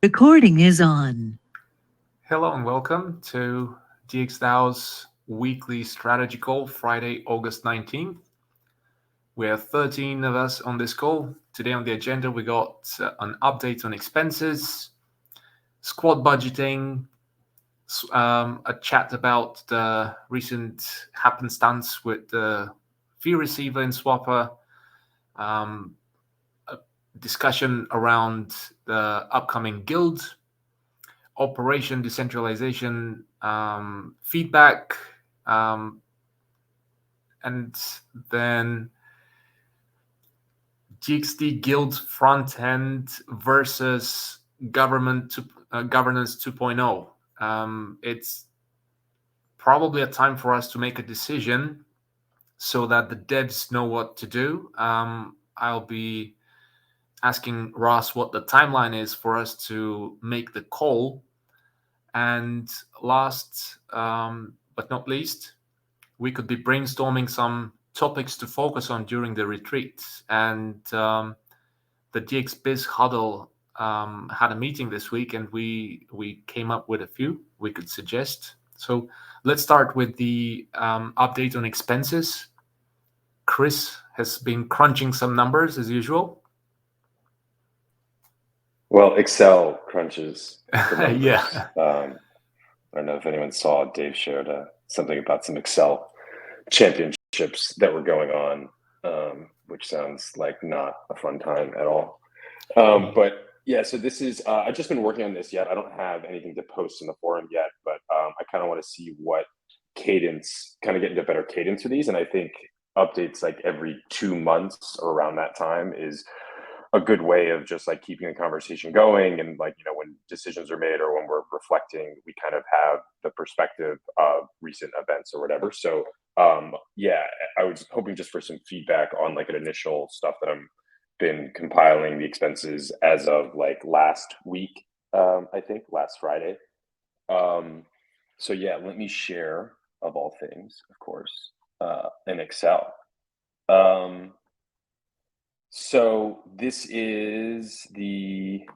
Recording is on. Hello and welcome to DXDAO's weekly strategy call, Friday, August 19th. We have 13 of us on this call. Today on the agenda, we got an update on expenses, squad budgeting, a chat about the recent happenstance with the fee receiver in Swapper, um, a discussion around the upcoming guild, operation decentralization feedback, um, and then GXD Guild front end versus governance 2.0. It's probably a time for us to make a decision so that the devs know what to do. I'll be asking Ross what the timeline is for us to make the call. And last but not least, we could be brainstorming some topics to focus on during the retreat. And the DX Biz Huddle had a meeting this week, and we came up with a few we could suggest. So let's start with the update on expenses. Chris has been crunching some numbers as usual. Well, Excel crunches the numbers. Yeah. I don't know if anyone saw Dave shared something about some Excel championships that were going on, which sounds like not a fun time at all. But yeah, so this is, I've just been working on this yet. I don't have anything to post in the forum yet, but I kind of want to see what cadence, kind of get into better cadence for these. And I think updates like every 2 months or around that time is a good way of just like keeping the conversation going. And like, when decisions are made or when we're reflecting, we kind of have the perspective of recent events or whatever. So yeah, I was hoping just for some feedback on like an initial stuff that I'm been compiling the expenses as of like last week, I think last Friday. So yeah, let me share, of all things, of course, in Excel. So this is the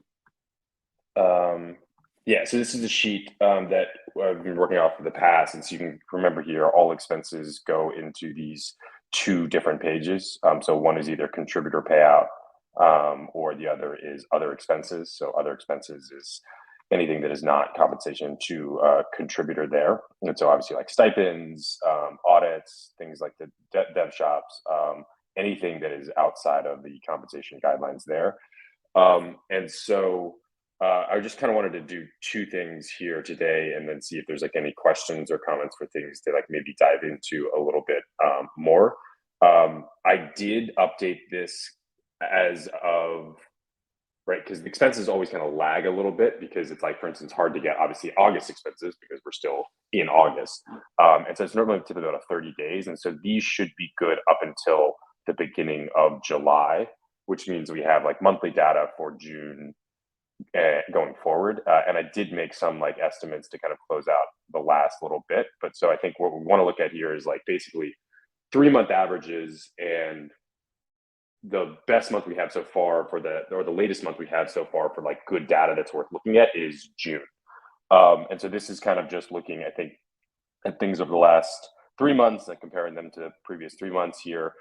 so this is the sheet that I've been working off for the past, and so you can remember here all expenses go into these two different pages. So one is either contributor payout, or the other is other expenses. So other expenses is anything that is not compensation to a contributor there, and so obviously like stipends, audits, things like the dev shops, anything that is outside of the compensation guidelines there. And so I just kind of wanted to do two things here today and then see if there's like any questions or comments for things to like maybe dive into a little bit more. I did update this as of, right, because the expenses always kind of lag a little bit because it's like, for instance, hard to get obviously August expenses because we're still in August. And so it's normally typically about 30 days. And so these should be good up until the beginning of July, which means we have like monthly data for June going forward. And I did make some like estimates to kind of close out the last little bit. But so I think what we want to look at here is like basically 3-month averages, and the best month we have so far for the latest month we have so far for like good data that's worth looking at is June. And so this is kind of just looking, I think, at things over the last 3 months and comparing them to previous 3 months here.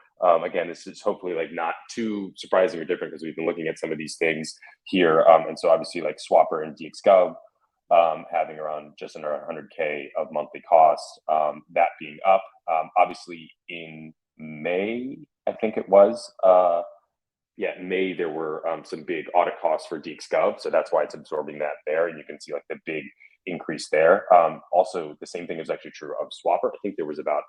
Again, this is hopefully like not too surprising or different because we've been looking at some of these things here. And so obviously like Swapper and DXGov having around just under 100K of monthly costs, that being up. Obviously in May, I think it was, in May, there were some big audit costs for DXGov. So that's why it's absorbing that there. And you can see like the big increase there. Also, the same thing is actually true of Swapper. I think there was about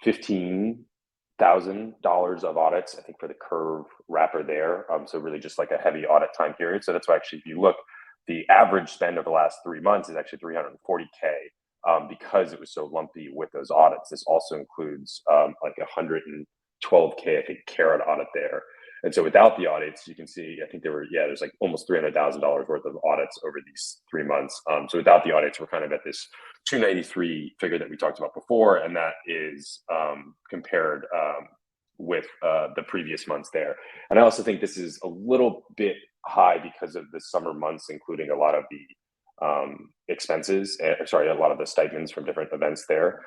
$15,000 of audits, I think, for the Curve wrapper there. So really just like a heavy audit time period. So that's why actually, if you look, the average spend over the last 3 months is actually 340K because it was so lumpy with those audits. This also includes like 112K, I think, carrot audit there. And so without the audits, you can see, I think there's like almost $300,000 worth of audits over these 3 months. So without the audits, we're kind of at this 293 figure that we talked about before. And that is compared with the previous months there. And I also think this is a little bit high because of the summer months, including a lot of the expenses, a lot of the stipends from different events there.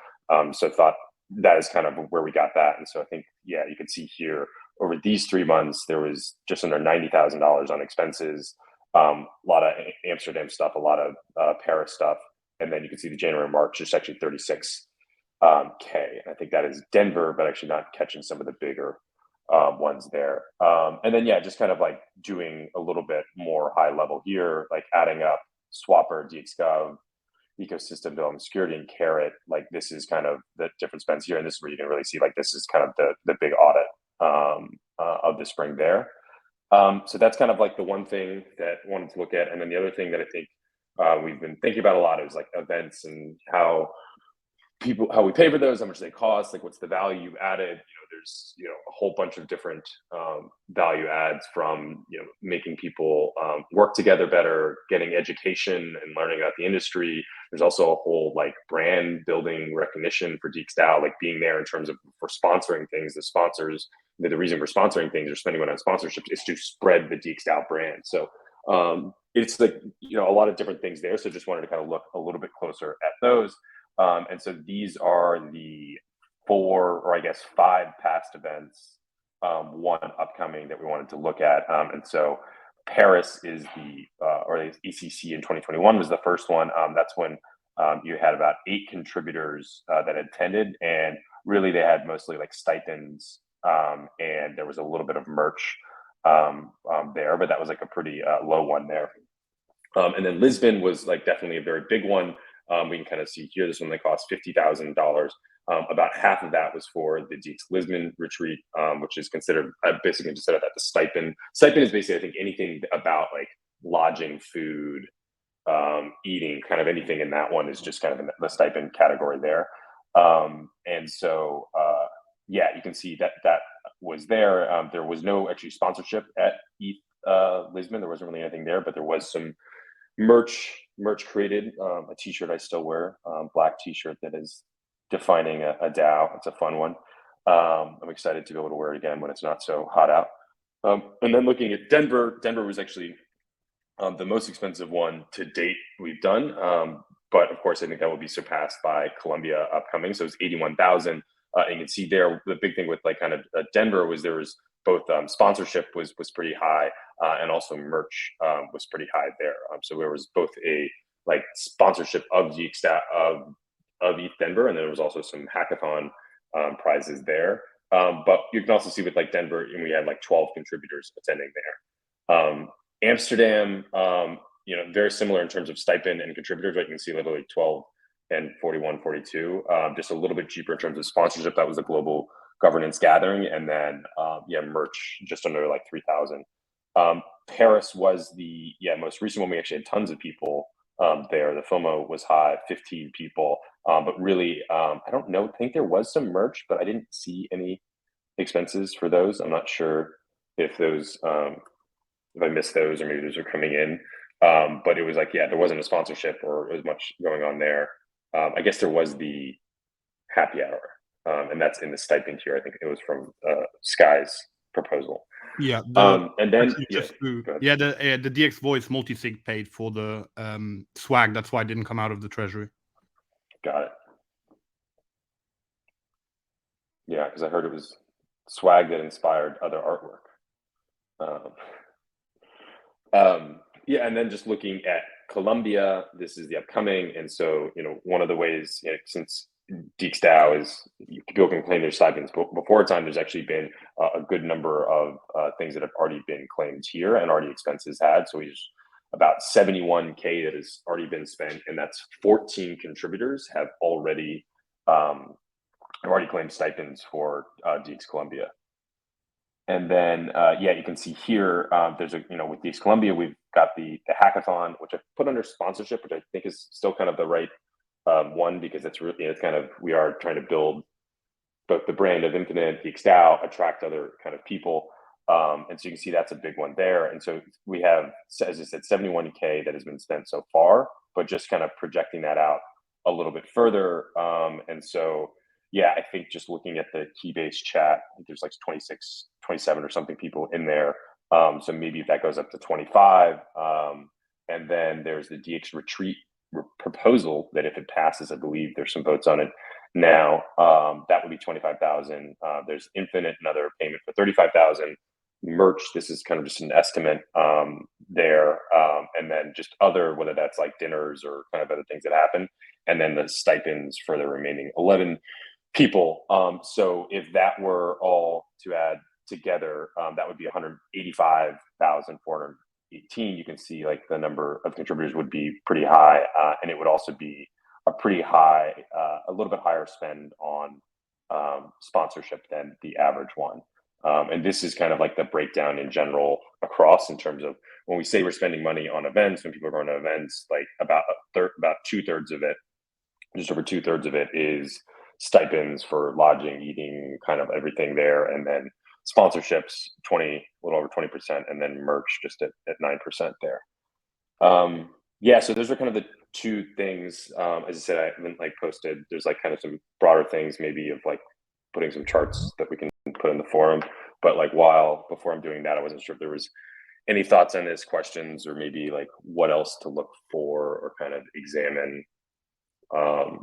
So I thought that is kind of where we got that. And so I think, yeah, you can see here over these 3 months, there was just under $90,000 on expenses, a lot of Amsterdam stuff, a lot of Paris stuff. And then you can see the January, March, just actually 36K. I think that is Denver, but actually not catching some of the bigger ones there. And then, yeah, just kind of like doing a little bit more high level here, like adding up Swapper, DXGov, Ecosystem Development Security, and Carrot. Like this is kind of the different spends here. And this is where you can really see like this is kind of the big audit of the spring there. So that's kind of like the one thing that I wanted to look at. And then the other thing that I think we've been thinking about a lot is like events and how we pay for those, how much they cost, like what's the value added. There's a whole bunch of different value adds from making people work together better, getting education and learning about the industry. There's also a whole like brand building recognition for DXDAO, like being there in terms of for sponsoring things. The sponsors, the reason we're sponsoring things or spending money on sponsorships is to spread the DXDAO brand. So it's like a lot of different things there. So just wanted to kind of look a little bit closer at those. And so these are the 4 or I guess 5 past events, one upcoming that we wanted to look at. And so Paris is or the ECC in 2021 was the first one. That's when you had about 8 contributors that attended, and really they had mostly like stipends, and there was a little bit of merch there, but that was like a pretty low one there. And then Lisbon was like definitely a very big one. We can kind of see here, this one that cost $50,000. About half of that was for the DX Lisbon retreat, which is considered, I basically just said that the stipend. Stipend is basically, I think, anything about like lodging, food, eating, kind of anything in that one is just kind of in the stipend category there. And so, yeah, you can see that was there. There was no actually sponsorship at ETH Lisbon. There wasn't really anything there, but there was some merch created. A t-shirt I still wear, black t-shirt that is defining a DAO. It's a fun one. I'm excited to be able to wear it again when it's not so hot out. And then looking at Denver was actually the most expensive one to date we've done. But of course, I think that will be surpassed by Colombia upcoming. So it's 81,000. And you can see there, the big thing with like kind of Denver was there was both sponsorship was pretty high, and also merch was pretty high there. So there was both a like sponsorship of of ETH Denver, and then there was also some hackathon prizes there. But you can also see with like Denver, and we had like 12 contributors attending there. Amsterdam, very similar in terms of stipend and contributors, right? You can see literally 12 and 41, 42, just a little bit cheaper in terms of sponsorship. That was the global governance gathering. And then, merch just under like 3,000. Paris was the most recent one. We actually had tons of people there. The FOMO was high, 15 people. But really, I think there was some merch, but I didn't see any expenses for those. I'm not sure if those, if I missed those or maybe those are coming in. But it was like, there wasn't a sponsorship or as much going on there. I guess there was the happy hour, and that's in the stipend here. I think it was from Sky's proposal. Yeah. And then the DX Voice multi-sig paid for the swag. That's why it didn't come out of the treasury. Got it. Yeah, because I heard it was swag that inspired other artwork. And then just looking at Colombia, this is the upcoming. And so, one of the ways, since DXDAO is, people can claim their stipends, but before time, there's actually been a good number of things that have already been claimed here and already expenses had. So we about 71K that has already been spent, and that's 14 contributors have already claimed stipends for DX Colombia. And then, you can see here, there's with DX Colombia, we've got the hackathon, which I put under sponsorship, which I think is still kind of the right one, because it's really, it's kind of, we are trying to build both the brand of Infinite, DXDAO, attract other kind of people. And so you can see that's a big one there. And so we have, as I said, 71K that has been spent so far, but just kind of projecting that out a little bit further. And so, yeah, I think just looking at the Keybase chat, I think there's like 26, 27 or something people in there. So maybe if that goes up to 25, and then there's the DX retreat proposal that if it passes, I believe there's some votes on it now, that would be 25,000. There's Infinite, another payment for 35,000. Merch, this is kind of just an estimate there, and then just other, whether that's like dinners or kind of other things that happen, and then the stipends for the remaining 11 people. So if that were all to add together, that would be 185,418. You can see like the number of contributors would be pretty high, and it would also be a pretty high, a little bit higher spend on sponsorship than the average one. And this is kind of like the breakdown in general across, in terms of when we say we're spending money on events, when people are going to events, like about 2/3 of it, just over 2/3 of it is stipends for lodging, eating, kind of everything there, and then sponsorships, a little over 20%, and then merch just at 9% there. Yeah, so those are kind of the two things. As I said, I haven't like posted. There's like kind of some broader things, maybe of like putting some charts that we can put in the forum. But like before I'm doing that, I wasn't sure if there was any thoughts on this, questions, or maybe like what else to look for or kind of examine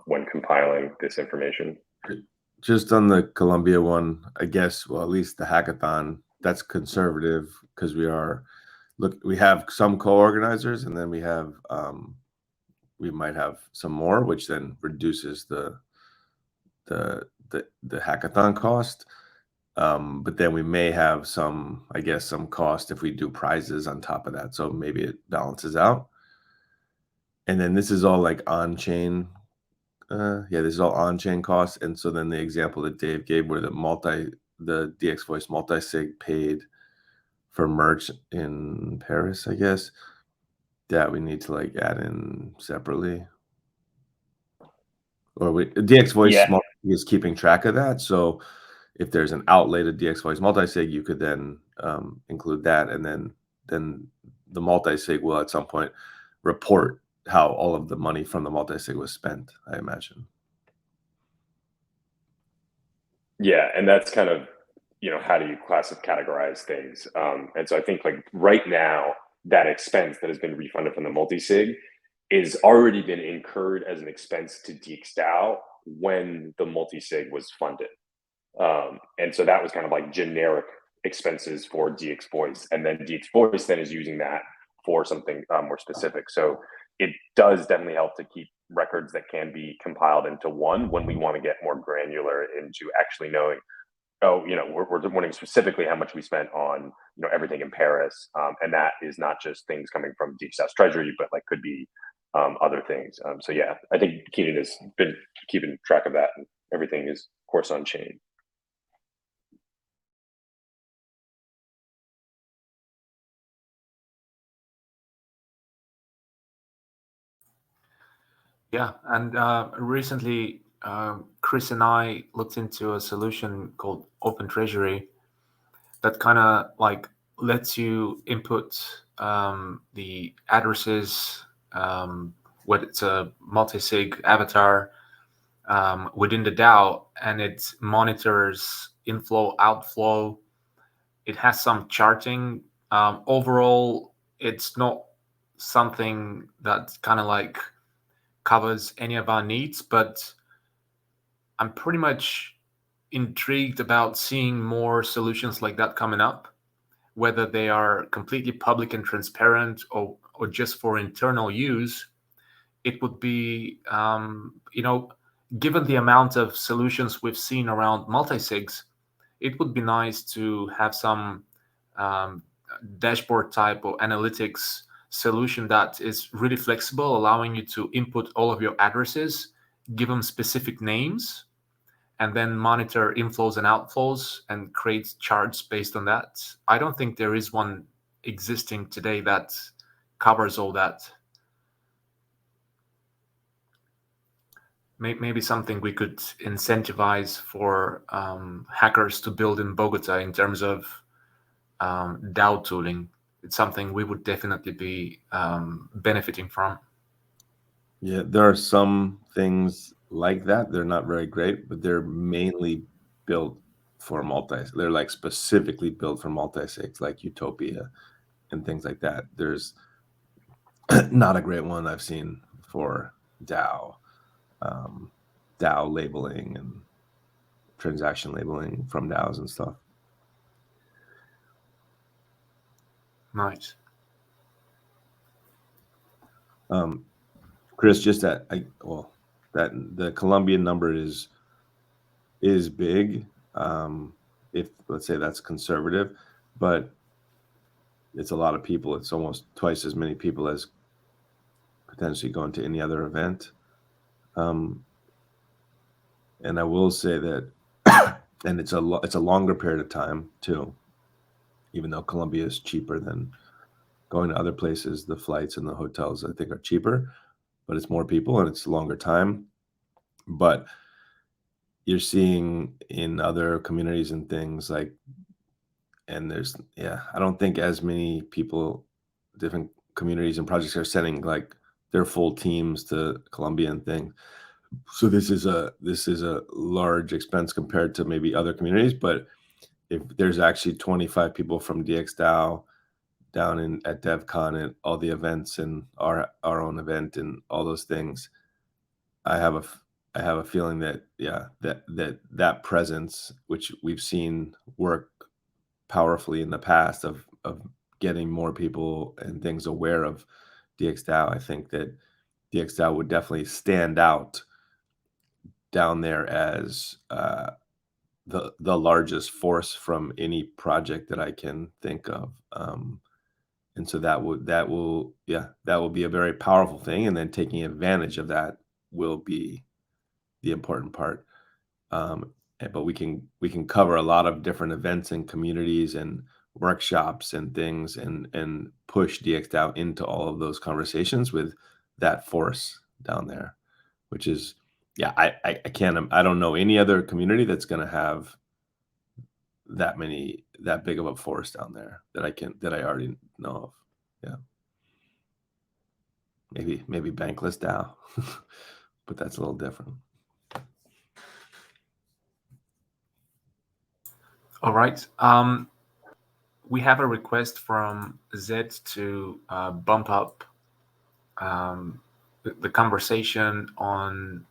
when compiling this information. Just on the Columbia one, I guess, well, at least the hackathon, that's conservative because we have some co-organizers, and then we might have some more, which then reduces the hackathon cost. But then we may have some cost if we do prizes on top of that. So maybe it balances out. And then this is all like on-chain. This is all on-chain costs. And so then the example that Dave gave, where the DX Voice multi-sig paid for merch in Paris, I guess, that we need to like add in separately. Or DX Voice is keeping track of that. So if there's an outlay to DX Voice multi-sig, you could then include that, and then the multi-sig will at some point report how all of the money from the multi-sig was spent, I imagine. Yeah, and that's kind of, how do you categorize things? And so I think like right now, that expense that has been refunded from the multi-sig is already been incurred as an expense to DXDAO when the multi-sig was funded. And so that was kind of like generic expenses for DX Voice, and then DX Voice then is using that for something more specific. So it does definitely help to keep records that can be compiled into one when we want to get more granular into actually knowing, we're wondering specifically how much we spent on, everything in Paris. And that is not just things coming from DXproductstrategy, but like could be other things. So yeah, I think Keenan has been keeping track of that, and everything is, of course, on chain. Yeah, and recently Chris and I looked into a solution called Open Treasury that kind of like lets you input the addresses, whether it's a multi-sig avatar within the DAO, and it monitors inflow, outflow. It has some charting. Overall, it's not something that kind of like covers any of our needs, but I'm pretty much intrigued about seeing more solutions like that coming up, whether they are completely public and transparent or just for internal use. It would be, given the amount of solutions we've seen around multi-sigs, it would be nice to have some dashboard type or analytics solution that is really flexible, allowing you to input all of your addresses, give them specific names, and then monitor inflows and outflows and create charts based on that. I don't think there is one existing today that covers all that. Maybe something we could incentivize for hackers to build in Bogota in terms of DAO tooling. It's something we would definitely be benefiting from. Yeah, there are some things like that. They're not very great, but they're mainly built for they're like specifically built for multi-sigs, like Utopia and things like that. There's not a great one I've seen for DAO, DAO labeling and transaction labeling from DAOs and stuff. Nice. Chris, just that that the Colombian number is big. If let's say that's conservative, but it's a lot of people. It's almost twice as many people as potentially going to any other event. And I will say that, and it's a longer period of time too. Even though Colombia is cheaper than going to other places, the flights and the hotels I think are cheaper, but it's more people and it's a longer time. But you're seeing in other communities and things like, and I don't think as many people, different communities and projects are sending like their full teams to Colombia and things. So this is a large expense compared to maybe other communities. But if there's actually 25 people from DXDAO down at DevCon and all the events and our own event and all those things, I have a feeling that that presence, which we've seen work powerfully in the past of getting more people and things aware of DXDAO, I think that DXDAO would definitely stand out down there as the largest force from any project that I can think of. And so that will be a very powerful thing. And then taking advantage of that will be the important part. But we can cover a lot of different events and communities and workshops and things and push DXDAO into all of those conversations with that force down there, which is, I don't know any other community that's going to have that big of a force down there that I already know of. Yeah. Maybe Bankless DAO, but that's a little different. All right. We have a request from Zed to bump up the conversation on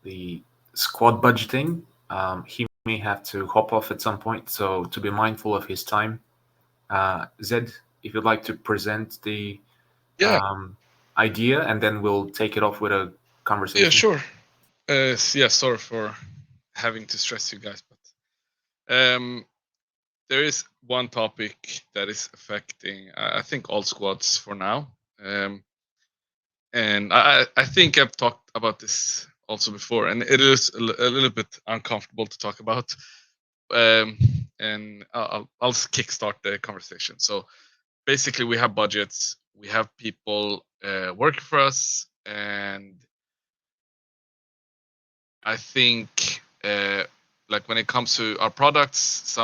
the squad budgeting. He may have to hop off at some point, so to be mindful of his time. Zed, if you'd like to present the idea, and then we'll take it off with a conversation. Yeah, sure. Sorry for having to stress you guys, but there is one topic that is affecting, I think, all squads for now. And I think I've talked about this also before, and it is a little bit uncomfortable to talk about. And I'll kickstart the conversation. So basically, we have budgets, we have people working for us, and I think like when it comes to our products,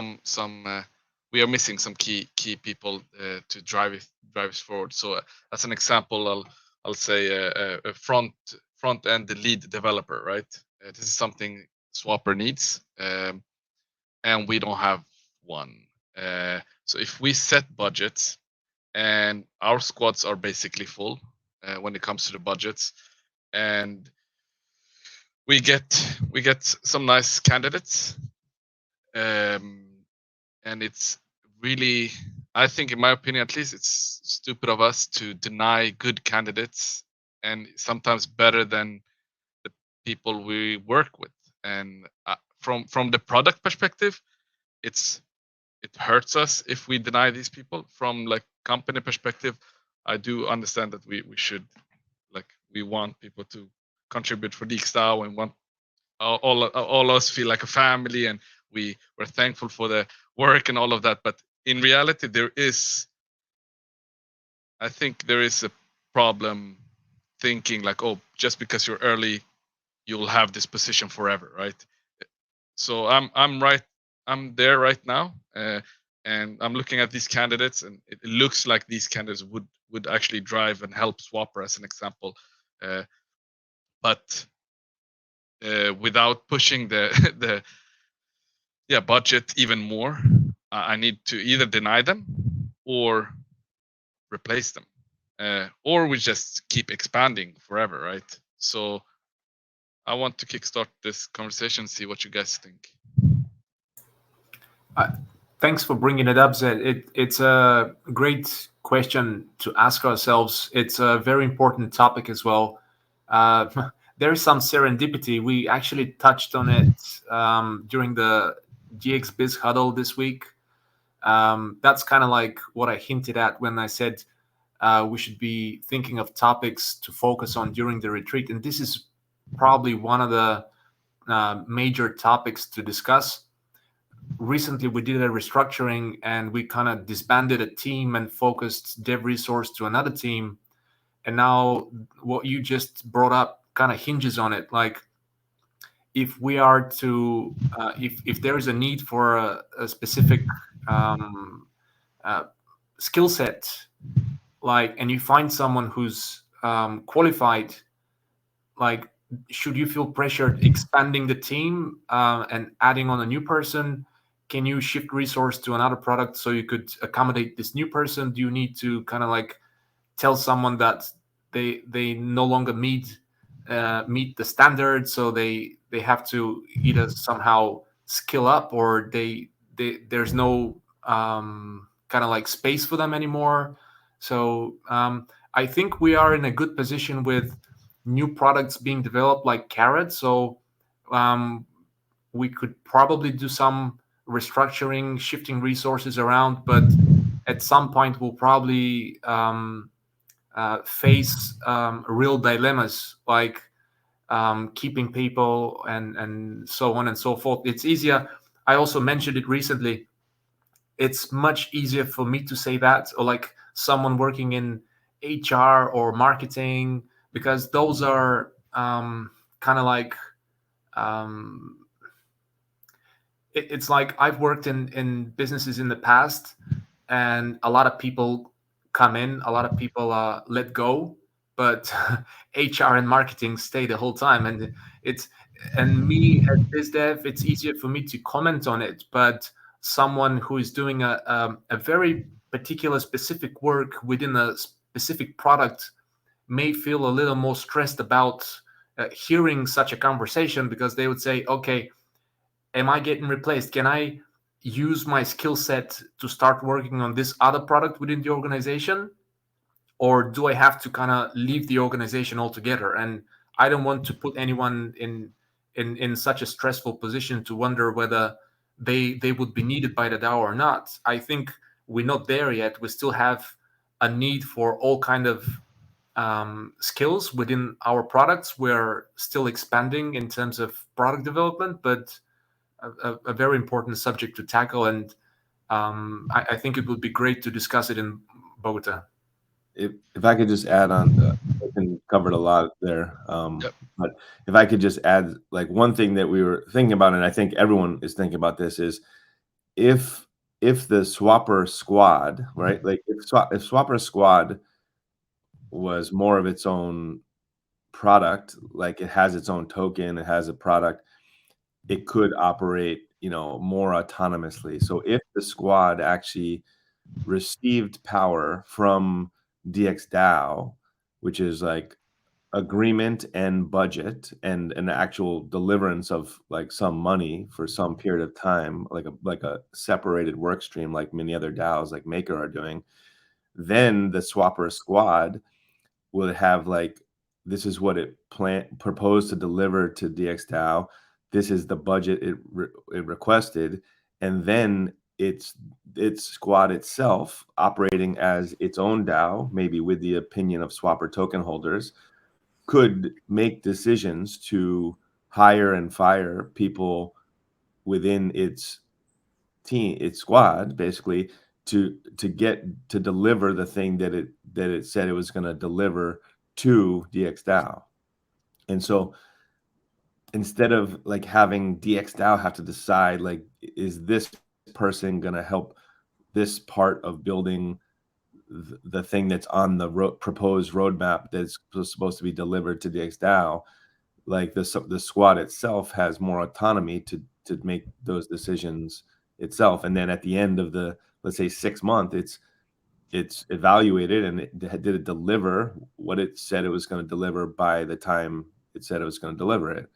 we are missing some key people to drive us forward. So as an example, I'll say a front end lead developer, right? This is something Swapper needs, and we don't have one. So if we set budgets, and our squads are basically full when it comes to the budgets, and we get some nice candidates, and it's really, I think, in my opinion at least, it's stupid of us to deny good candidates, and sometimes better than the people we work with. And from the product perspective, it hurts us if we deny these people. From like company perspective, I do understand that we should, like, we want people to contribute for DXDAO and want all us feel like a family, and we're thankful for the work and all of that. But in reality, I think there is a problem thinking like, oh, just because you're early, you'll have this position forever, right? So I'm there right now, and I'm looking at these candidates, and it looks like these candidates would actually drive and help Swapper, as an example. But without pushing the budget even more. I need to either deny them or replace them, or we just keep expanding forever, right? So I want to kickstart this conversation, see what you guys think. Thanks for bringing it up, Zed. It's a great question to ask ourselves. It's a very important topic as well. There's some serendipity. We actually touched on it during the GX Biz Huddle this week. That's kind of like what I hinted at when I said we should be thinking of topics to focus on during the retreat. And this is probably one of the major topics to discuss. Recently, we did a restructuring and we kind of disbanded a team and focused dev resource to another team. And now what you just brought up kind of hinges on it. Like, if we are to, if there is a need for a specific skill set, like, and you find someone who's qualified, like, should you feel pressured expanding the team and adding on a new person? Can you shift resource to another product so you could accommodate this new person? Do you need to kind of like tell someone that they no longer meet the standard, so they have to either somehow skill up, or there's no kind of like space for them anymore? So I think we are in a good position with new products being developed like Carrot. So we could probably do some restructuring, shifting resources around, but at some point we'll probably face real dilemmas, like keeping people and so on and so forth. It's easier. I also mentioned it recently. It's much easier for me to say that, or like someone working in HR or marketing, because those are kind of like it's like I've worked in businesses in the past, and a lot of people come in, a lot of people let go, but HR and marketing stay the whole time. And me as BizDev, it's easier for me to comment on it, but someone who is doing a very particular specific work within a specific product may feel a little more stressed about hearing such a conversation, because they would say, okay, am I getting replaced? Can I use my skill set to start working on this other product within the organization? Or do I have to kind of leave the organization altogether? And I don't want to put anyone in such a stressful position to wonder whether they would be needed by the DAO or not. I think we're not there yet. We still have a need for all kind of skills within our products. We're still expanding in terms of product development, but a very important subject to tackle. And I think it would be great to discuss it in Bogota. If I could just add on, covered a lot there. Yep. But if I could just add, like, one thing that we were thinking about, and I think everyone is thinking about this, is if the Swapper squad, right? Like if Swapper squad was more of its own product, like it has its own token, it has a product, it could operate, more autonomously. So if the squad actually received power from DXDAO, which is like agreement and budget and an actual deliverance of like some money for some period of time, like a separated work stream, like many other DAOs like Maker are doing, then the Swapper squad will have like, this is what it proposed to deliver to DXDAO. This is the budget it requested, and then its squad itself operating as its own DAO, maybe with the opinion of Swapper token holders, could make decisions to hire and fire people within its team, its squad, basically to deliver the thing that it said it was going to deliver to DXDAO. And so instead of like having DXDAO have to decide, like, is this person going to help this part of building the thing that's on the proposed roadmap that's supposed to be delivered to DXDAO, like the squad itself has more autonomy to make those decisions itself. And then at the end of the, let's say 6 month, it's evaluated, and did it deliver what it said it was going to deliver by the time it said it was going to deliver it.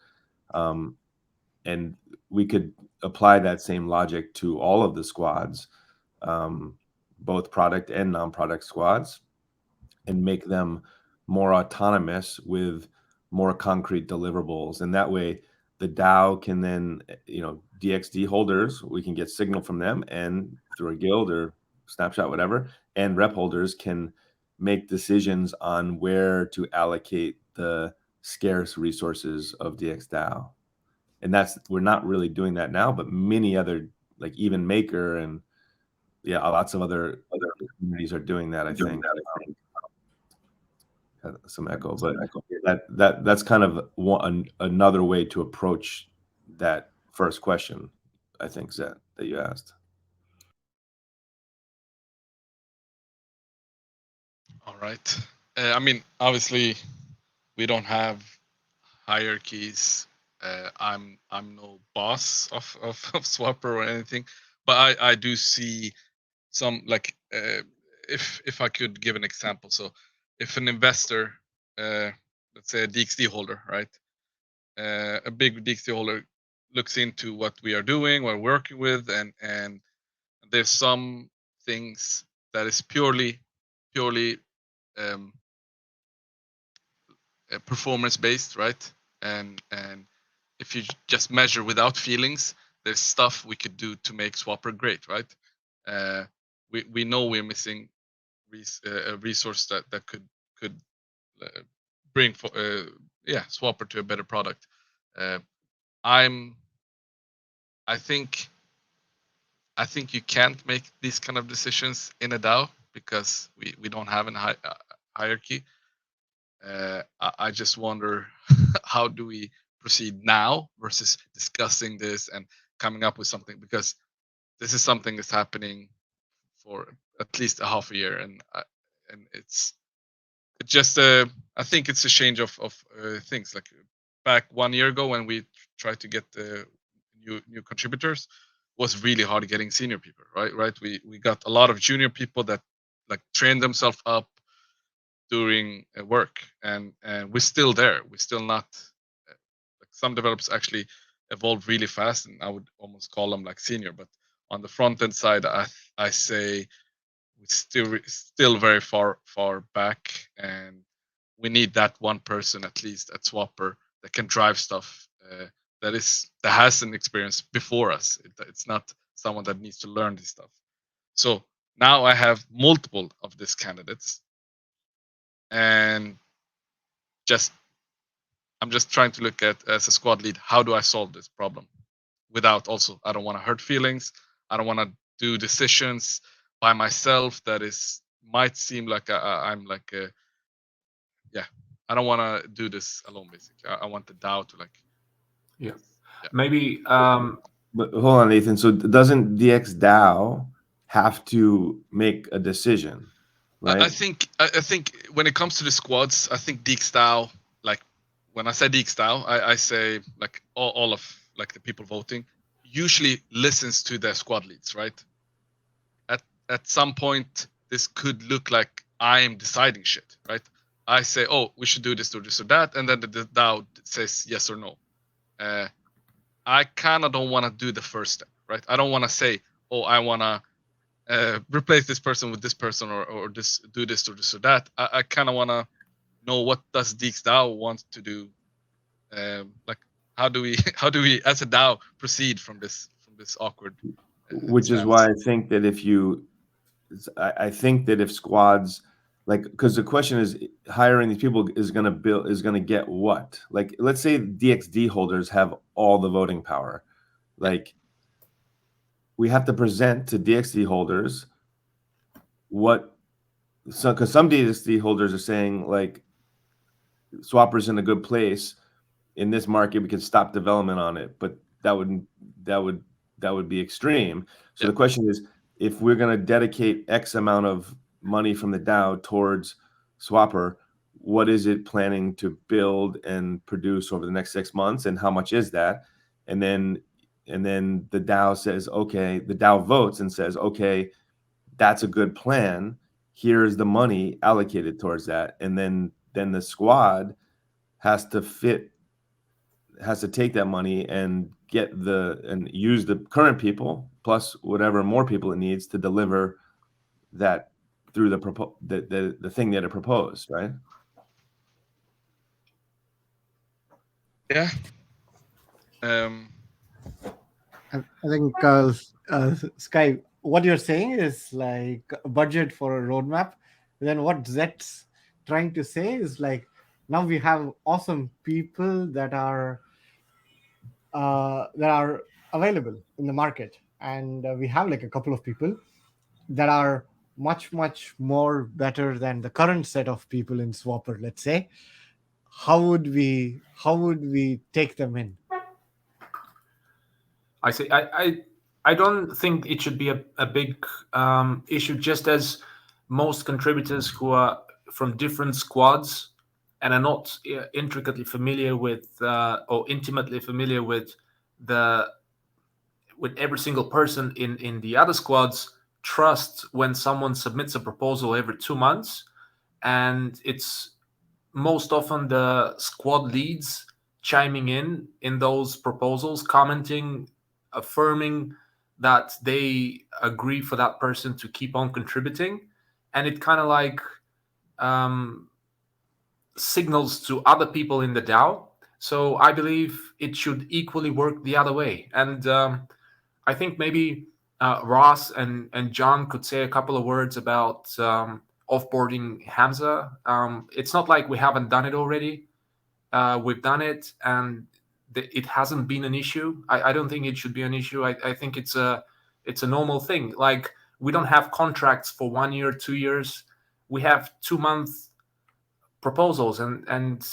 And we could apply that same logic to all of the squads, both product and non-product squads, and make them more autonomous with more concrete deliverables. And that way the DAO can then, DXD holders, we can get signal from them, and through a guild or snapshot, whatever, and rep holders can make decisions on where to allocate the scarce resources of DXDAO. And we're not really doing that now, but many other, like even Maker and lots of other communities are doing that. I think some echo, but that's kind of another way to approach that first question, I think, Zet, that you asked. All right. I mean, obviously, we don't have hierarchies. I'm no boss of Swapper or anything, but I do see some, like, if I could give an example. So if an investor, let's say a DXD holder, right, a big DXD holder looks into what we are doing, what we're working with, and there's some things that is purely performance based, right? And if you just measure without feelings, there's stuff we could do to make Swapper great, right? We know we're missing a resource that could bring Swapper to a better product. I think you can't make these kind of decisions in a DAO because we don't have a hierarchy. I just wonder how do we proceed now versus discussing this and coming up with something, because this is something that's happening for at least a half a year, and it's just I think it's a change of things. Like back 1 year ago when we tried to get the new contributors, was really hard getting senior people, right? We got a lot of junior people that like trained themselves up doing work, and we're still there. We're still not like some developers actually evolve really fast, and I would almost call them like senior. But on the front end side, I say we're still very far back, and we need that one person at least at Swapper that can drive stuff that has an experience before us. It's not someone that needs to learn this stuff. So now I have multiple of these candidates, and I'm just trying to look at, as a squad lead, how do I solve this problem without also, I don't want to hurt feelings. I don't want to do decisions by myself that might seem like I'm like a, I don't want to do this alone, basically. I want the DAO to maybe but hold on, Nathan. So doesn't DXDAO have to make a decision, right? I think when it comes to the squads, I think DXDAO, like when I say DXDAO, I say like all of like the people voting usually listens to their squad leads, right? At some point, this could look like I am deciding shit, right? I say, oh, we should do this or that, and then the DAO says yes or no. I kind of don't want to do the first step, right? I don't want to say, oh, I want to replace this person with this person, or this, do this or this or that. I kind of want to know, what does DXDAO want to do? Like how do we as a DAO proceed from this awkward which is why I think that if squads, like, because the question is, hiring these people is going to get what? Like, let's say DXD holders have all the voting power. Like, we have to present to DXD holders because some DXD holders are saying, like, Swapper's in a good place in this market, we can stop development on it, but that would be extreme. So the question is, if we're going to dedicate X amount of money from the DAO towards Swapper, what is it planning to build and produce over the next 6 months, and how much is that? And then the DAO says, okay, the DAO votes and says, okay, that's a good plan. Here's the money allocated towards that. And then the squad has to take that money and use the current people plus whatever more people it needs to deliver that through the thing that it proposed, right? Yeah. I think Sky, what you're saying is like a budget for a roadmap. Then what Zed's trying to say is like, now we have awesome people that are available in the market, and we have like a couple of people that are much more better than the current set of people in Swapper, let's say. How would we take them in? I say I don't think it should be a big issue, just as most contributors who are from different squads and are not intricately familiar with or intimately familiar with every single person in the other squads, trust when someone submits a proposal every 2 months, and it's most often the squad leads chiming in those proposals, commenting, affirming that they agree for that person to keep on contributing, and it kind of like signals to other people in the DAO. So I believe it should equally work the other way. And I think maybe Ross and John could say a couple of words about offboarding Hamza. It's not like we haven't done it already. We've done it, and it hasn't been an issue. I don't think it should be an issue. I think it's a normal thing. Like, we don't have contracts for 1 year, 2 years. We have 2-month proposals, and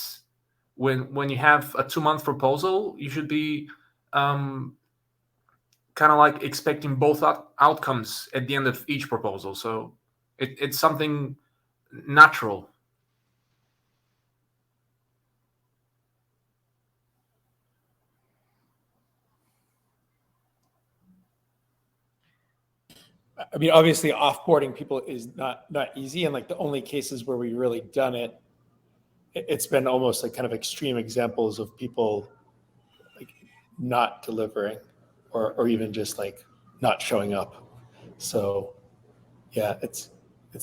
when you have a 2-month proposal, you should be kind of like expecting both outcomes at the end of each proposal. So it's something natural. I mean, obviously offboarding people is not easy. And like the only cases where we really done it, it's been almost like kind of extreme examples of people like not delivering or even just like not showing up. So yeah, it's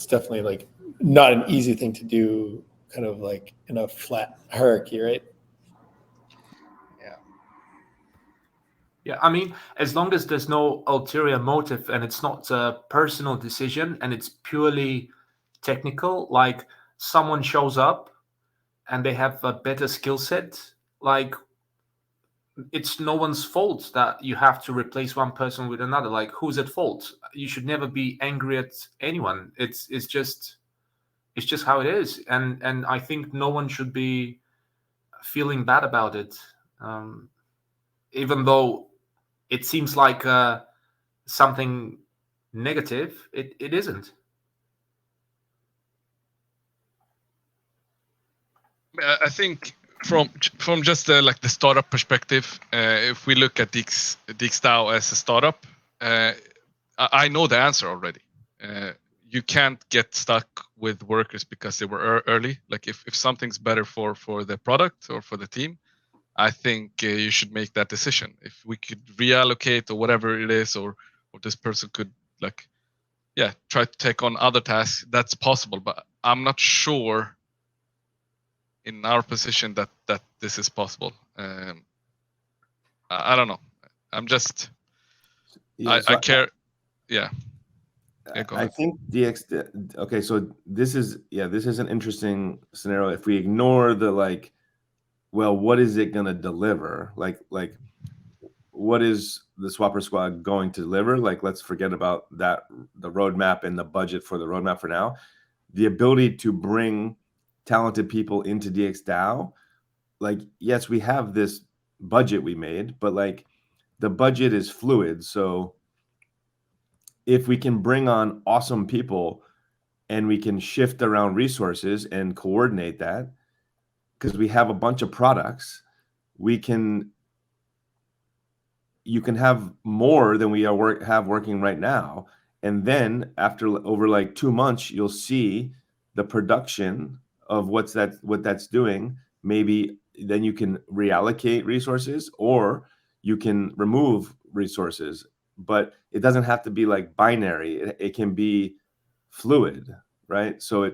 definitely like not an easy thing to do kind of like in a flat hierarchy, right? Yeah, I mean, as long as there's no ulterior motive and it's not a personal decision and it's purely technical, like someone shows up and they have a better skill set, like it's no one's fault that you have to replace one person with another. Like, who's at fault? You should never be angry at anyone. It's just how it is, and I think no one should be feeling bad about it, even though it seems like something negative. It isn't. I think from just like the startup perspective, if we look at DXDAO as a startup, I know the answer already. You can't get stuck with workers because they were early. Like if something's better for the product or for the team, I think you should make that decision. If we could reallocate or whatever it is, or this person could like, yeah, try to take on other tasks, that's possible. But I'm not sure in our position that this is possible. I don't know. I'm just, yeah, I care. Yeah. I think okay, so this is an interesting scenario. If we ignore the like, well, what is it going to deliver? Like what is the Swapper Squad going to deliver? Like, let's forget about that, the roadmap and the budget for the roadmap for now. The ability to bring talented people into DXDAO, like, yes, we have this budget we made, but like the budget is fluid. So if we can bring on awesome people and we can shift around resources and coordinate that because we have a bunch of products. You can have more than we have working right now. And then over like 2 months, you'll see the production of what that's doing. Maybe then you can reallocate resources or you can remove resources, but it doesn't have to be like binary. It can be fluid, right? So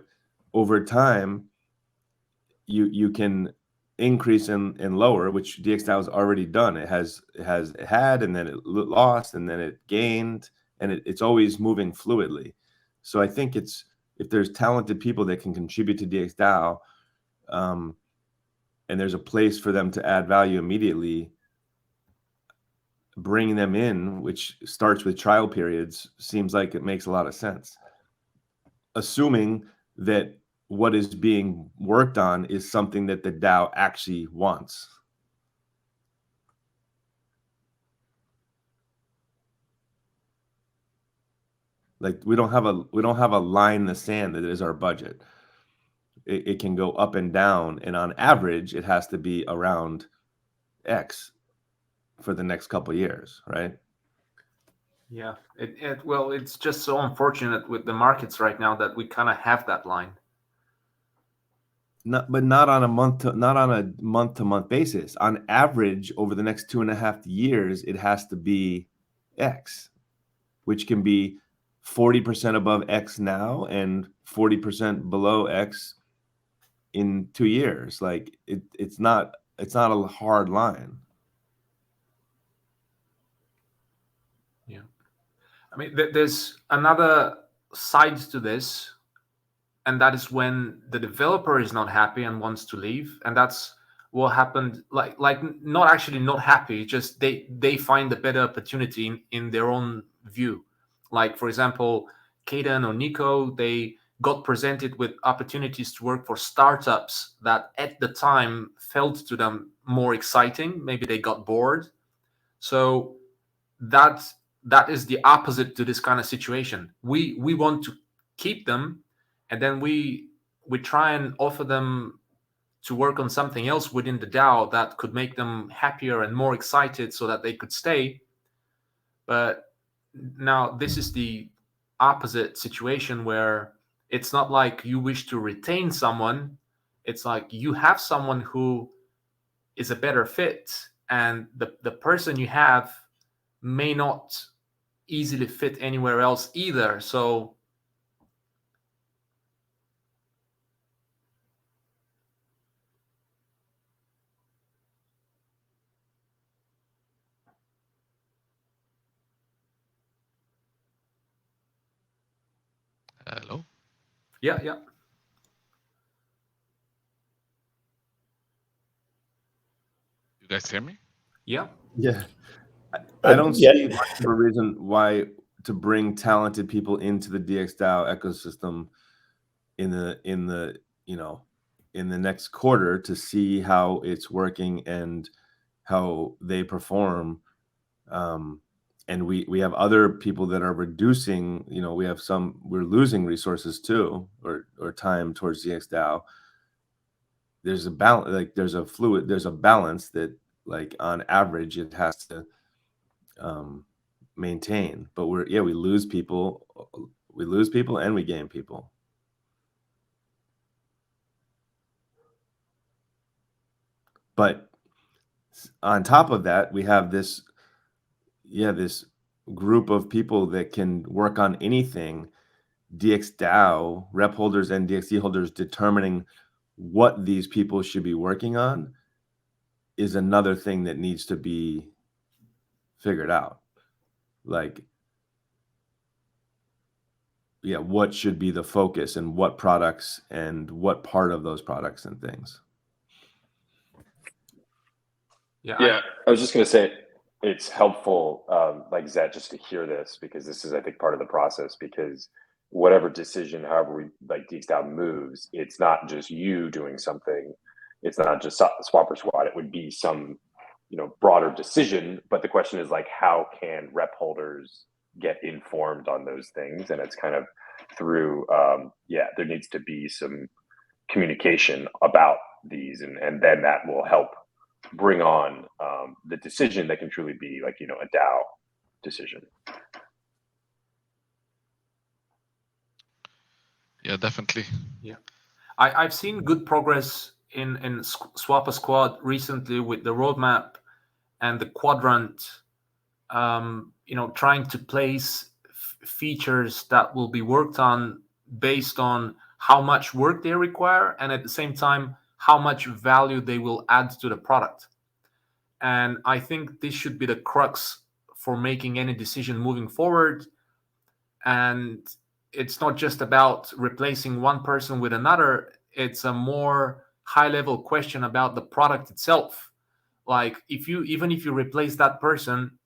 over time, you can increase and lower, which DXDAO has already done. It had, and then it lost, and then it gained, and it's always moving fluidly. So I think if there's talented people that can contribute to DXDAO, and there's a place for them to add value immediately, bringing them in, which starts with trial periods, seems like it makes a lot of sense. Assuming that what is being worked on is something that the DAO actually wants. Like we don't have a line in the sand that is our budget. It can go up and down, and on average, it has to be around X for the next couple of years, right? Yeah. Well, it's just so unfortunate with the markets right now that we kind of have that line. Not on a month-to-month basis. On average, over the next 2.5 years, it has to be X, which can be 40% above X now and 40% below X in 2 years. Like it's not a hard line. Yeah. I mean, there's another side to this, and that is when the developer is not happy and wants to leave, and that's what happened. Like not actually not happy, just they find a better opportunity in their own view. Like for example, Kaden or Nico, they got presented with opportunities to work for startups that at the time felt to them more exciting. Maybe they got bored. So that is the opposite to this kind of situation. We want to keep them, and then we try and offer them to work on something else within the DAO that could make them happier and more excited so that they could stay. But now this is the opposite situation where it's not like you wish to retain someone. It's like you have someone who is a better fit, and the person you have may not easily fit anywhere else either. So Hello. yeah. You guys hear me? Yeah. I don't Yeah. see much of a reason why to bring talented people into the DXDAO ecosystem in the next quarter to see how it's working and how they perform. And we have other people that are reducing, we're losing resources too, or time towards DXDAO. There's a balance, like there's a balance that, like, on average it has to maintain. But we lose people and we gain people. But on top of that, we have this group of people that can work on anything. DXDAO rep holders and DXD holders determining what these people should be working on is another thing that needs to be figured out. Like, what should be the focus and what products and what part of those products and things. Yeah, I was just going to say it's helpful, like Zed, just to hear this, because this is, I think, part of the process. Because whatever decision, however DXDAO moves, it's not just you doing something. It's not just Swapper Squad. It would be some, broader decision. But the question is, like, how can rep holders get informed on those things, and it's kind of through there needs to be some communication about these, and then that will help bring on the decision that can truly be like, you know, a DAO decision. Yeah, definitely. Yeah, I've seen good progress in Swapper Squad recently with the roadmap and the quadrant. You know, trying to place features that will be worked on based on how much work they require, and at the same time how much value they will add to the product. And I think this should be the crux for making any decision moving forward. And it's not just about replacing one person with another, it's a more high level question about the product itself. Like, even if you replace that person,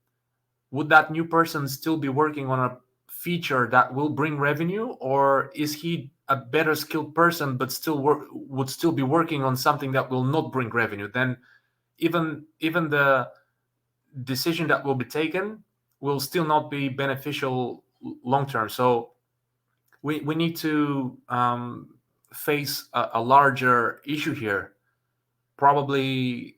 would that new person still be working on a feature that will bring revenue, or is he a better skilled person but would still be working on something that will not bring revenue? Then even the decision that will be taken will still not be beneficial long term. So we need to face a larger issue here, probably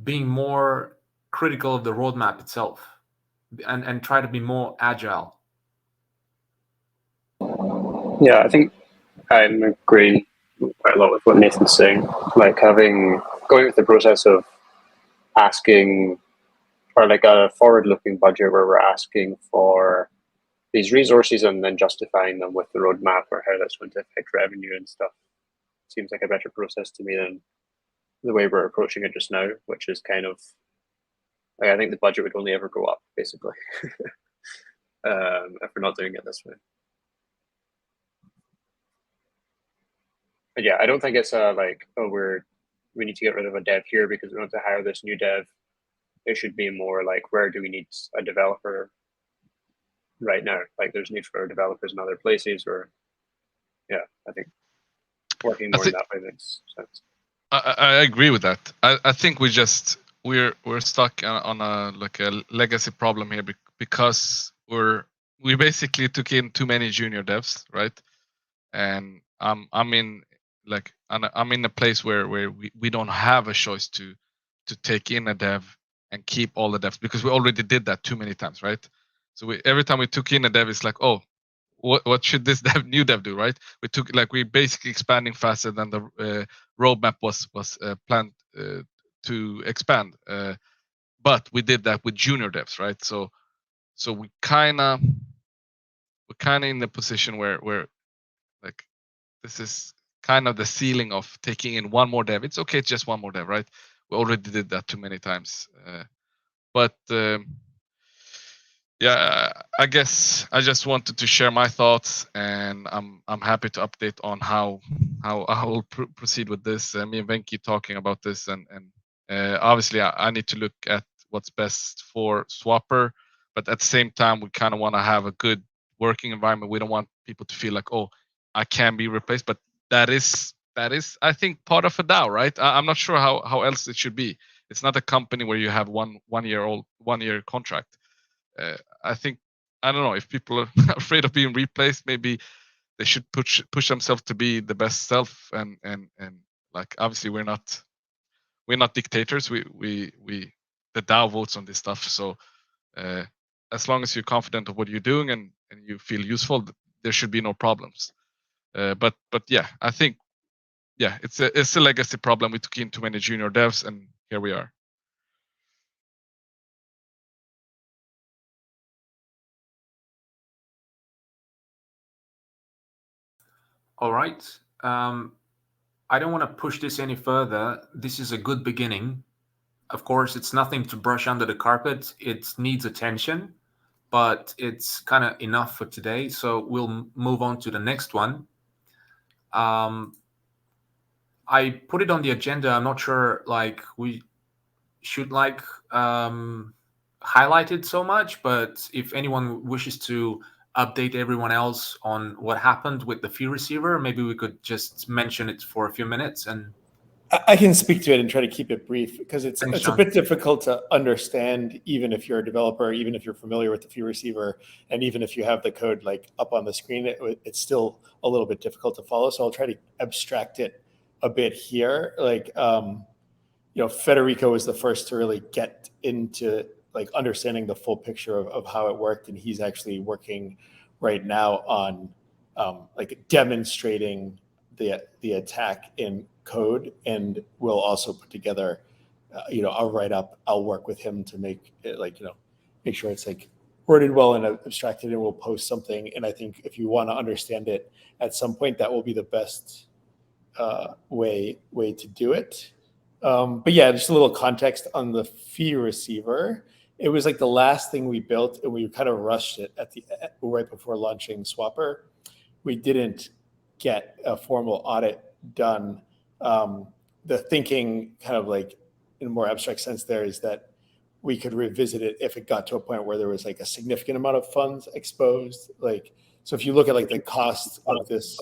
being more critical of the roadmap itself, and try to be more agile. Yeah, I think I'm agreeing quite a lot with what Nathan's saying. Like going with the process of asking, or like a forward-looking budget where we're asking for these resources and then justifying them with the roadmap or how that's going to affect revenue and stuff. Seems like a better process to me than the way we're approaching it just now, which is kind of like, I think the budget would only ever go up, basically, if we're not doing it this way. But yeah, I don't think it's like, oh, we need to get rid of a dev here because we want to hire this new dev. It should be more like, where do we need a developer right now? Like, there's need for developers in other places, or yeah, I think working more in that way makes sense. I agree with that. I think we're stuck on a legacy problem here because we basically took in too many junior devs, right? And I'm in a place where we don't have a choice to take in a dev and keep all the devs, because we already did that too many times, right? So every time we took in a dev, it's like, oh, what should this new dev do, right? We're basically expanding faster than the roadmap was planned to expand, but we did that with junior devs, right? So we're kind of in the position where like, this is kind of the ceiling of taking in one more dev. It's okay, it's just one more dev, right? We already did that too many times. But yeah, I guess I just wanted to share my thoughts, and I'm happy to update on how I will proceed with this. Me and Venki talking about this, and obviously I need to look at what's best for Swapper, but at the same time we kind of want to have a good working environment. We don't want people to feel like, oh, I can be replaced, but that is I think part of a DAO, right? I'm not sure how else it should be. It's not a company where you have one year contract. I think, I don't know, if people are afraid of being replaced, maybe they should push themselves to be the best self, and like, obviously we're not dictators. We the DAO votes on this stuff. So as long as you're confident of what you're doing and you feel useful, there should be no problems. But yeah, I think, yeah, it's a legacy problem. We took in too many junior devs, and here we are. All right. I don't want to push this any further. This is a good beginning. Of course, it's nothing to brush under the carpet. It needs attention, but it's kind of enough for today. So we'll move on to the next one. I put it on the agenda. I'm not sure like we should highlight it so much, but if anyone wishes to update everyone else on what happened with the fee receiver, maybe we could just mention it for a few minutes. And I can speak to it and try to keep it brief because it's Thanks, a John. bit difficult to understand, even if you're a developer, even if you're familiar with the fee receiver, and even if you have the code like up on the screen, it's still a little bit difficult to follow. So I'll try to abstract it a bit here. Like, Federico was the first to really get into like understanding the full picture of how it worked, and he's actually working right now on like demonstrating the attack in code, and we'll also put together a write-up. I'll work with him to make it make sure it's like worded well and abstracted, and we'll post something. And I think if you want to understand it at some point, that will be the best way to do it. But yeah, just a little context on the fee receiver. It was like the last thing we built, and we kind of rushed it right before launching Swapper. We didn't get a formal audit done. The thinking, kind of like in a more abstract sense, there is that we could revisit it if it got to a point where there was like a significant amount of funds exposed. Like, so if you look at like the cost of this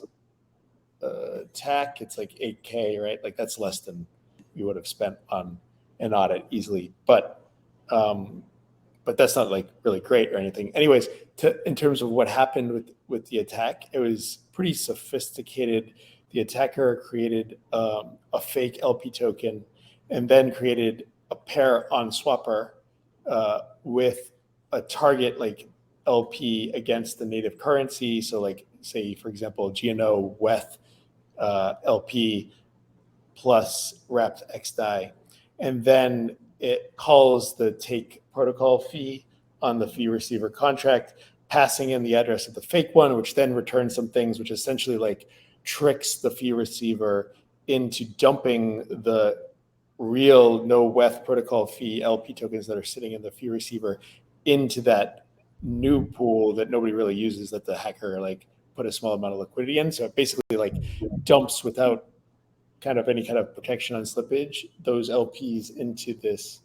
attack, it's like 8K, right? Like that's less than we would have spent on an audit easily. But that's not like really great or anything. Anyways, in terms of what happened with the attack, it was pretty sophisticated. The attacker created a fake LP token and then created a pair on Swapper with a target like LP against the native currency. So like, say, for example, GNO WETH LP plus wrapped XDAI. And then it calls the take protocol fee on the fee receiver contract, passing in the address of the fake one, which then returns some things, which essentially like tricks the fee receiver into dumping the real no WETH protocol fee LP tokens that are sitting in the fee receiver into that new pool that nobody really uses, that the hacker like put a small amount of liquidity in. So it basically like dumps without kind of any kind of protection on slippage those LPs into this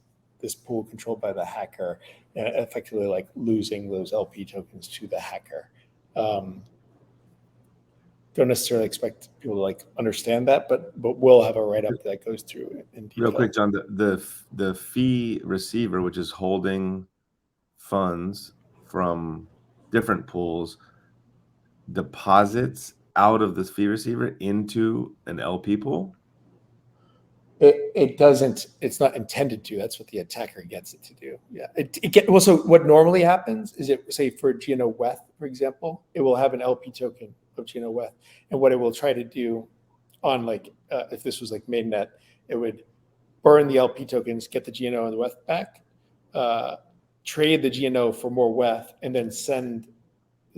pool controlled by the hacker, and effectively like losing those LP tokens to the hacker. Don't necessarily expect people to like understand that, but we'll have a write-up that goes through in detail. Real quick, John, the fee receiver, which is holding funds from different pools, deposits out of this fee receiver into an LP pool? It doesn't. It's not intended to. That's what the attacker gets it to do. Yeah. So what normally happens is, it say for GNO WETH, for example, it will have an LP token of GNO WETH, and what it will try to do on like if this was like mainnet, it would burn the LP tokens, get the GNO and the WETH back, trade the GNO for more WETH, and then send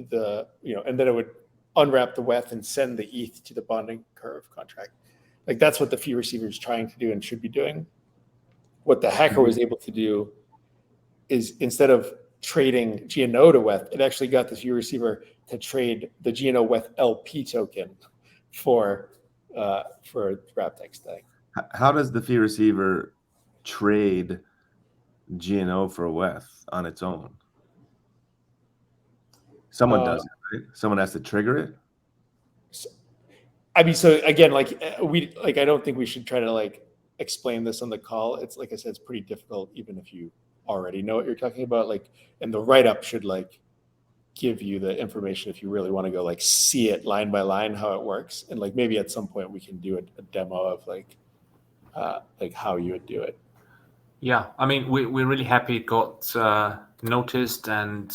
the and then it would unwrap the WETH and send the ETH to the bonding curve contract. Like that's what the fee receiver is trying to do and should be doing. What the hacker was able to do is, instead of trading GNO to WETH, it actually got the fee receiver to trade the GNO WETH LP token for wrapped XDAI. How does the fee receiver trade GNO for WETH on its own? Someone does it, right? Someone has to trigger it. I mean, so again, like I don't think we should try to like explain this on the call. It's like I said, it's pretty difficult, even if you already know what you're talking about. Like, and the write-up should like give you the information if you really want to go like see it line by line how it works, and like maybe at some point we can do a demo of like how you would do it. Yeah, I mean, we're really happy it got noticed, and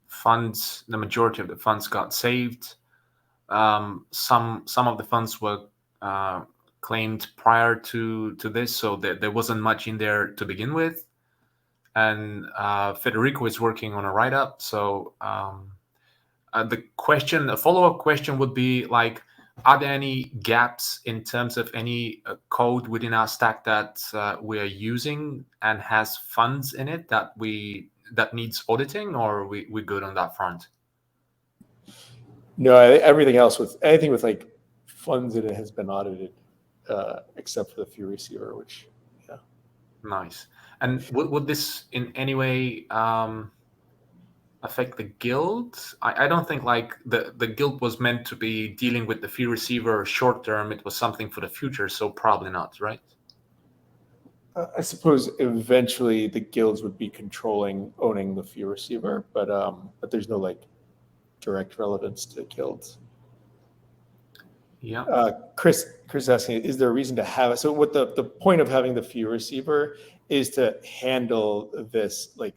funds. The majority of the funds got saved. Some of the funds were claimed prior to this, so there wasn't much in there to begin with. And Federico is working on a write-up. So a follow-up question would be like, are there any gaps in terms of any code within our stack that we are using and has funds in it that needs auditing, or we're good on that front? No, everything else anything with like funds in it has been audited, except for the fee receiver, which, yeah. Nice. And would this in any way affect the guild? I don't think like the guild was meant to be dealing with the fee receiver short term. It was something for the future, so probably not, right? I suppose eventually the guilds would be owning the fee receiver, but there's no like direct relevance to guilds. Yeah. Chris asking, is there a reason to have it? So what the point of having the fee receiver is to handle this, like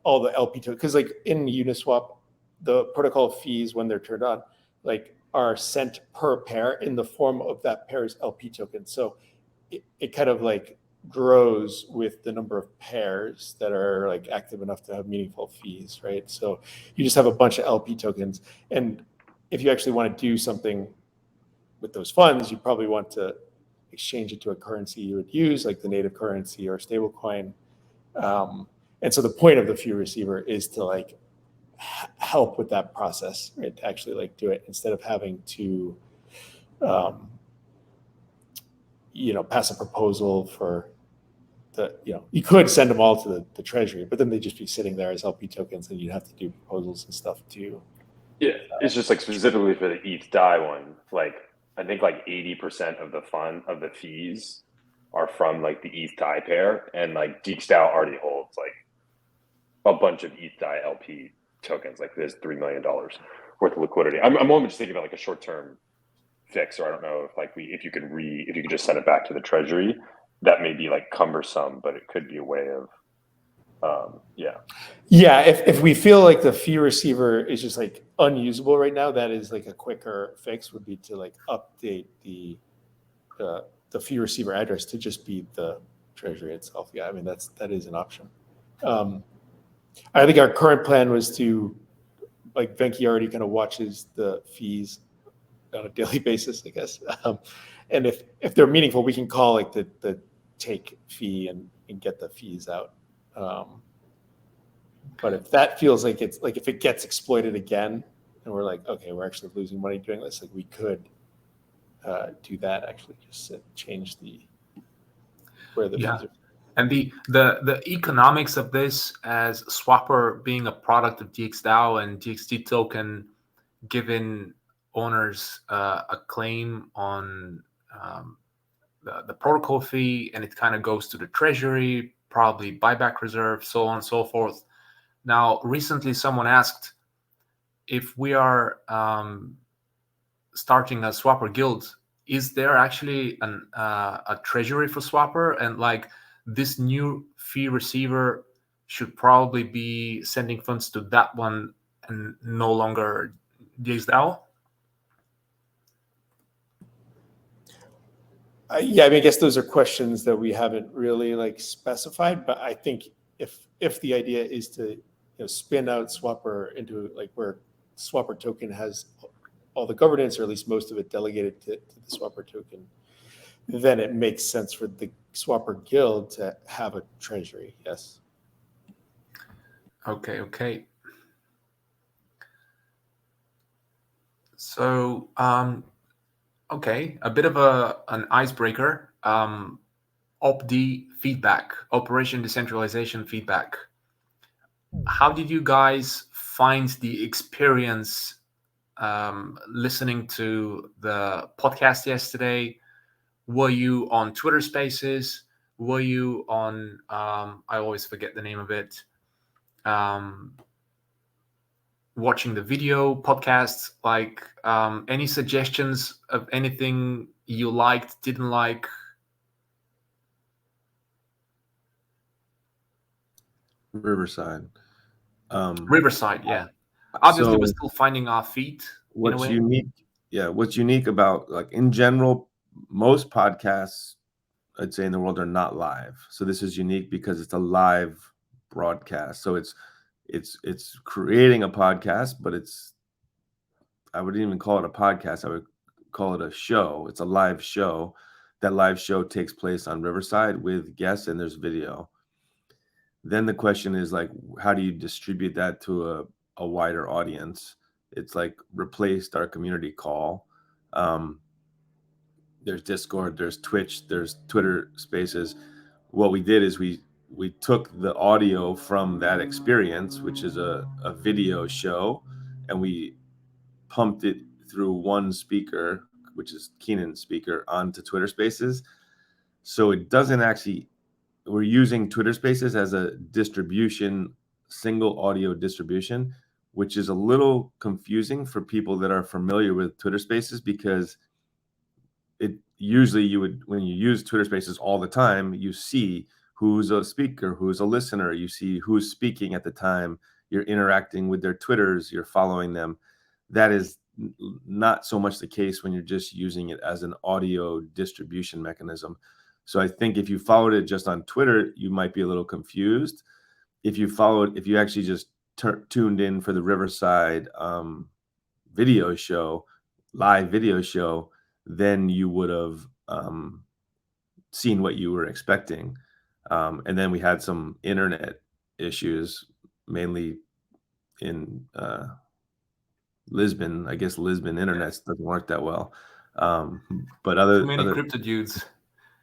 all the LP tokens, because like in Uniswap, the protocol fees when they're turned on, like are sent per pair in the form of that pair's LP token. So it kind of like grows with the number of pairs that are like active enough to have meaningful fees, right? So you just have a bunch of LP tokens, and if you actually want to do something with those funds, you probably want to exchange it to a currency you would use, like the native currency or stablecoin. And so the point of the fee receiver is to like help with that process, right? To actually like do it instead of having to pass a proposal for you could send them all to the treasury, but then they'd just be sitting there as LP tokens, and you'd have to do proposals and stuff too. Yeah, it's just like specifically for the ETH DAI one, like I think like 80% of the fees are from like the ETH DAI pair, and like DXDAO already holds like a bunch of ETH DAI LP tokens. Like there's $3 million worth of liquidity. I'm only just thinking about like a short-term fix, or I don't know if like if you could just send it back to the treasury. That may be like cumbersome, but it could be a way of Yeah, if we feel like the fee receiver is just like unusable right now, that is like a quicker fix would be to like update the fee receiver address to just be the treasury itself. Yeah, I mean that is an option. I think our current plan was to, like, Venki already kind of watches the fees on a daily basis, I guess. And if they're meaningful, we can call like the take fee and get the fees out. But if that feels like it's like if it gets exploited again, and we're like, okay, we're actually losing money doing this, like we could do that. Actually, just change where the fees are. And the economics of this, as Swapper being a product of DXDAO and DXT token, giving owners a claim on the protocol fee, and it kind of goes to the treasury, probably buyback reserve, so on and so forth. Now, recently someone asked if we are starting a Swapper guild, is there actually a treasury for Swapper? And like this new fee receiver should probably be sending funds to that one and no longer DXDAO? Yeah, I mean, I guess those are questions that we haven't really like specified, but I think if the idea is to spin out Swapper into like where Swapper token has all the governance, or at least most of it, delegated to the Swapper token, then it makes sense for the Swapper guild to have a treasury. Yes. Okay. So, okay, a bit of an icebreaker. OpD feedback, Operation Decentralization feedback. How did you guys find the experience listening to the podcast yesterday? Were you on Twitter Spaces? Were you on, I always forget the name of it, watching the video podcasts? Like any suggestions of anything you liked, didn't like? Riverside. Riverside, yeah. Obviously, we're still finding our feet. What's unique? Yeah, what's unique about, like, in general, most podcasts, I'd say, in the world are not live. So this is unique because it's a live broadcast. So it's creating a podcast, but I wouldn't even call it a podcast. I would call it a show. It's a live show. That live show takes place on Riverside with guests, and there's video. Then the question is, like, how do you distribute that to a wider audience? It's like replaced our community call. There's Discord, there's Twitch, there's Twitter Spaces. What we did is we we took the audio from that experience, which is a video show, and we pumped it through one speaker, which is Keenan's speaker, onto Twitter Spaces. So it doesn't actually, we're using Twitter Spaces as a distribution, single audio distribution, which is a little confusing for people that are familiar with Twitter Spaces, because it usually, you would, when you use Twitter Spaces all the time, you see who's a speaker, who's a listener, you see who's speaking at the time, you're interacting with their Twitters, you're following them. That is not so much the case when you're just using it as an audio distribution mechanism. So I think if you followed it just on Twitter, you might be a little confused. If you actually just tuned in for the Riverside video show, live video show, then you would have seen what you were expecting. And then we had some internet issues, mainly in Lisbon. I guess Lisbon internet doesn't work that well. But Too many crypto dudes.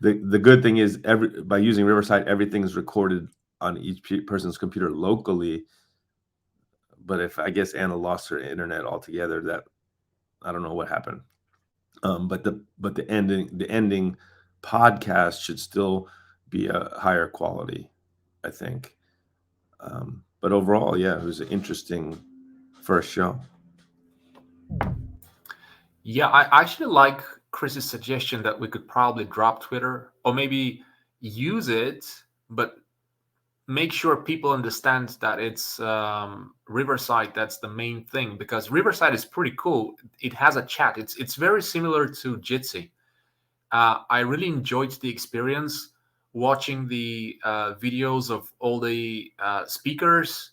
The good thing is, by using Riverside, everything is recorded on each person's computer locally. But if, I guess, Anna lost her internet altogether, that I don't know what happened. But the ending podcast should still be a higher quality, I think. But overall, yeah, it was an interesting first show. Yeah, I actually like Chris's suggestion that we could probably drop Twitter, or maybe use it, but make sure people understand that it's Riverside that's the main thing, because Riverside is pretty cool. It has a chat. It's very similar to Jitsi. I really enjoyed the experience watching the videos of all the speakers.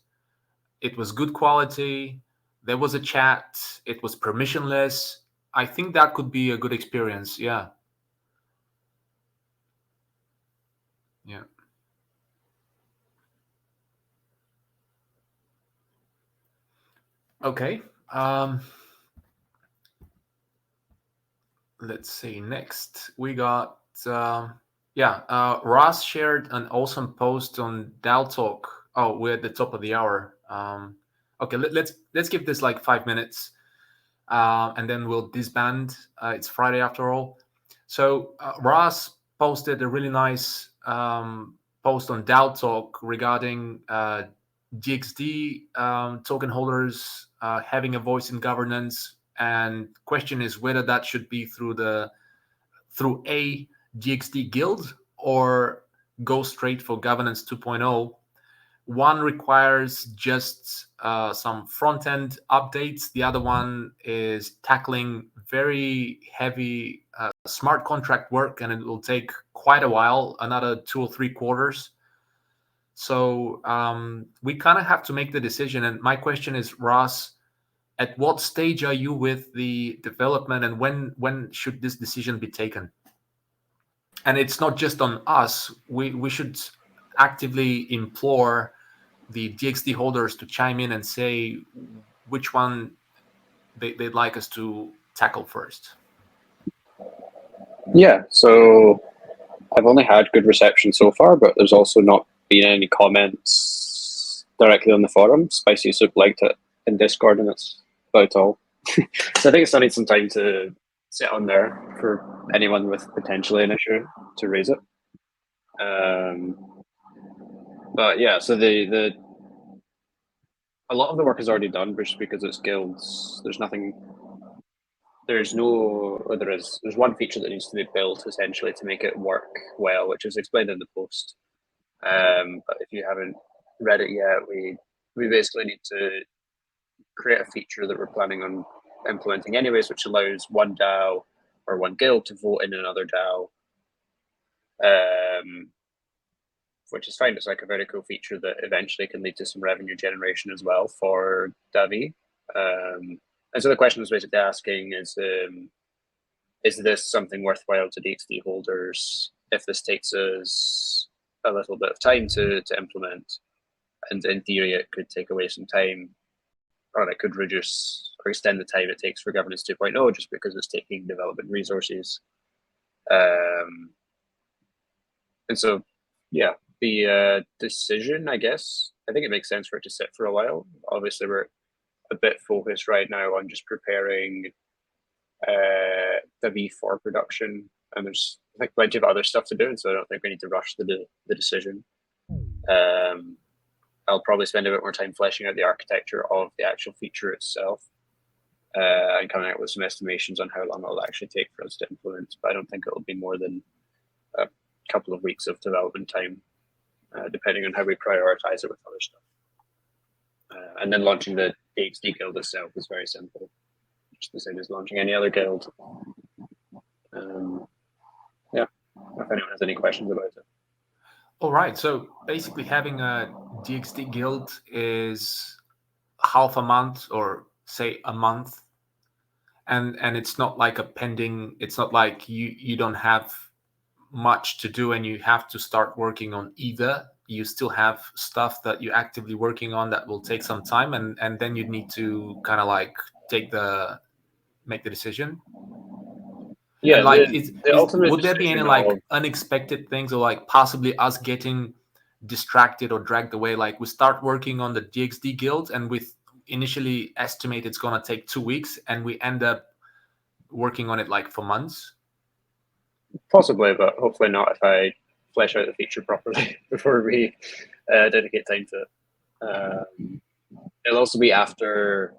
It was good quality. There was a chat. It was permissionless. I think that could be a good experience. Yeah. Yeah. Okay. Let's see. Next, we got Ross shared an awesome post on DAO Talk. Oh, we're at the top of the hour. Okay, let's give this like 5 minutes, and then we'll disband. It's Friday after all. So Ross posted a really nice post on DAO Talk regarding DXD token holders having a voice in governance, and question is whether that should be through a DXD guild or go straight for governance 2.0. One requires just some front-end updates. The other one is tackling very heavy smart contract work, and it will take quite a while, another 2 or 3 quarters. So we kind of have to make the decision. And my question is, Ross, at what stage are you with the development, and when should this decision be taken? And it's not just on us. We should actively implore the DXD holders to chime in and say which one they'd like us to tackle first. Yeah, so I've only had good reception so far, but there's also not been any comments directly on the forum. Spicy Soup liked it in Discord, and that's about all. So I think it's still needs some time to sit on there for anyone with potentially an issue to raise it. But yeah, so a lot of the work is already done, just because it's guilds. There's one feature that needs to be built essentially to make it work well, which is explained in the post. But if you haven't read it yet, we basically need to create a feature that we're planning on implementing anyways, which allows one DAO or one guild to vote in another DAO, which is fine. It's like a very cool feature that eventually can lead to some revenue generation as well for Davi. And so the question was basically asking is this something worthwhile to DXD holders if this takes us a little bit of time to implement? And in theory, it could take away some time, or it could reduce or extend the time it takes for governance 2.0 just because it's taking development resources. And so, yeah, be a decision, I guess. I think it makes sense for it to sit for a while. Obviously, we're a bit focused right now on just preparing the V4 production, and there's like plenty of other stuff to do, and so I don't think we need to rush the decision. I'll probably spend a bit more time fleshing out the architecture of the actual feature itself, and coming out with some estimations on how long it'll actually take for us to implement. But I don't think it'll be more than a couple of weeks of development time, depending on how we prioritize it with other stuff. And then launching the DXD guild itself is very simple, just the same as launching any other guild. Yeah, if anyone has any questions about it. All right. So basically, having a DXD guild is half a month, or say a month, and it's not like a pending. It's not like you don't have much to do and you have to start working on either. You still have stuff that you're actively working on that will take some time, and then you need to kind of like make the decision. Yeah, and like ultimate would there be any decision like of- unexpected things, or like possibly us getting distracted or dragged away? Like we start working on the DXD guild and we initially estimate it's going to take 2 weeks and we end up working on it like for months. Possibly, but hopefully not if I flesh out the feature properly before we dedicate time to it. It'll also be after